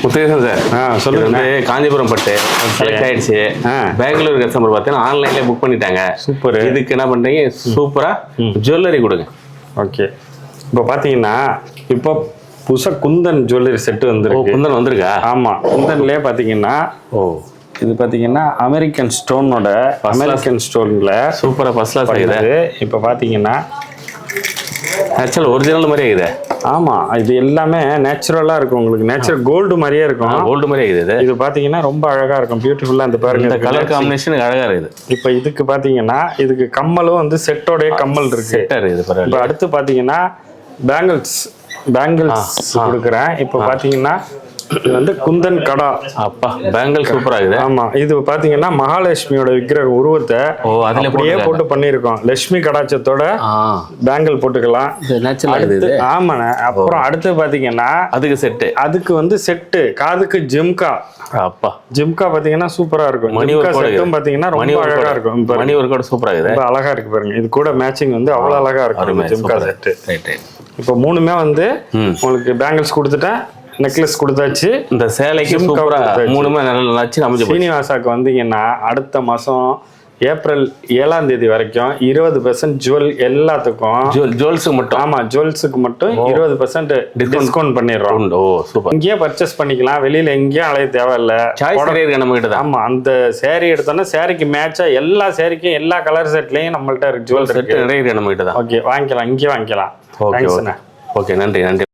Muthukrishnan sir சொல்லுங்க. வந்து காஞ்சிபுரம் பட்டு செலக்ட் ஆயிடுச்சு. பெங்களூர் கஸ்டமர் பார்த்தீங்கன்னா ஆன்லைன்ல புக் பண்ணிட்டாங்க. சூப்பர். இதுக்கு என்ன பண்றீங்க, சூப்பரா ஜுவல்லரி கொடுங்க. ஓகே, இப்போ பார்த்தீங்கன்னா இப்போ புதுசாக குந்தன் ஜுவல்லரி செட்டு வந்துருக்கு. குந்தன் வந்திருக்கா? ஆமாம், குந்தன்லேயே பார்த்தீங்கன்னா இது பார்த்தீங்கன்னா அமெரிக்கன் ஸ்டோனோட அமெரிக்கன் ஸ்டோனில் சூப்பராக ஃபர்ஸ்ட் கிளாஸ் ஆகுது. இப்போ பார்த்தீங்கன்னா ஆக்சுவல் ஒரிஜினல் மாதிரியே ஆகுது. ஆமாம், இது எல்லாமே நேச்சுரலாக இருக்கும். உங்களுக்கு நேச்சுரல் கோல்டு மாதிரியே இருக்கும். கோல்டு மாதிரியே ஆகுது. இது பார்த்தீங்கன்னா ரொம்ப அழகாக இருக்கும், பியூட்டிஃபுல்லாக. இந்த பாருங்க, இந்த கலர் காம்பினேஷன் அழகாக இருக்குது. இப்போ இதுக்கு பார்த்தீங்கன்னா இதுக்கு கம்மலும் வந்து செட்டோடைய கம்மல் இருக்கு. செட்டாக இருக்குது. இப்போ அடுத்து பார்த்தீங்கன்னா பேங்கிள்ஸ் கொடுக்குறேன். இப்போ பார்த்தீங்கன்னா இது வந்து குந்தன் கடா. அப்பா, பேங்கிள் சூப்பர் ஆகுது. ஆமா, இது பாத்தீங்கன்னா மகாலட்சுமியோட விக்கிரக உருவத்தை அப்படியே போட்டு பண்ணிருக்கோம். லட்சுமி கடாச்சத்தோட பேங்கிள் போட்டுக்கலாம். ஆமாண்ணே. அப்புறம் அடுத்து பாத்தீங்கன்னா அதுக்கு வந்து செட்டு காதுக்கு ஜிம்கா. அப்பா, ஜிம்கா பாத்தீங்கன்னா சூப்பரா இருக்கும். செட்டும் பாத்தீங்கன்னா ரொம்ப அழகா இருக்கும். மணி ஒரு கூட சூப்பரா இருக்குது. ரொம்ப அழகா இருக்கு பாருங்க. இது கூட மேட்சிங் வந்து அவ்வளவு அழகா இருக்கும் ஜிம்கா செட்டு. இப்போ மூணுமே வந்து உங்களுக்கு பேங்கிள்ஸ் கொடுத்துட்டேன், நெக்லஸ் கொடுத்தாச்சு. இந்த சேலைக்கு மூணுமே நல்லா சீனிவாசாக்கு வந்தீங்கன்னா அடுத்த மாசம் ஏப்ரல் 7ஆம் தேதி வரைக்கும் 20% ஜுவல் எல்லாத்துக்கும் ஜுவல்ஸுக்கு மட்டும். ஆமா, ஜுவல்ஸுக்கு மட்டும் 20% டிஸ்கவுண்ட் பண்ணிடுறோம். இங்கேயே பர்ச்சேஸ் பண்ணிக்கலாம், வெளியில எங்கேயும் அலைய தேவையில்லை. நம்ம கிட்ட. ஆமா, அந்த சேரீ எடுத்தோம்னா சேரீக்கு மேட்சா எல்லா சேரீக்கும் எல்லா கலர் செட்லயும் நம்மள்ட்ட ஜுவல் நிறைய நம்ம கிட்ட தான். ஓகே, வாங்கிக்கலாம், இங்கேயே வாங்கிக்கலாம். ஓகே, நன்றி.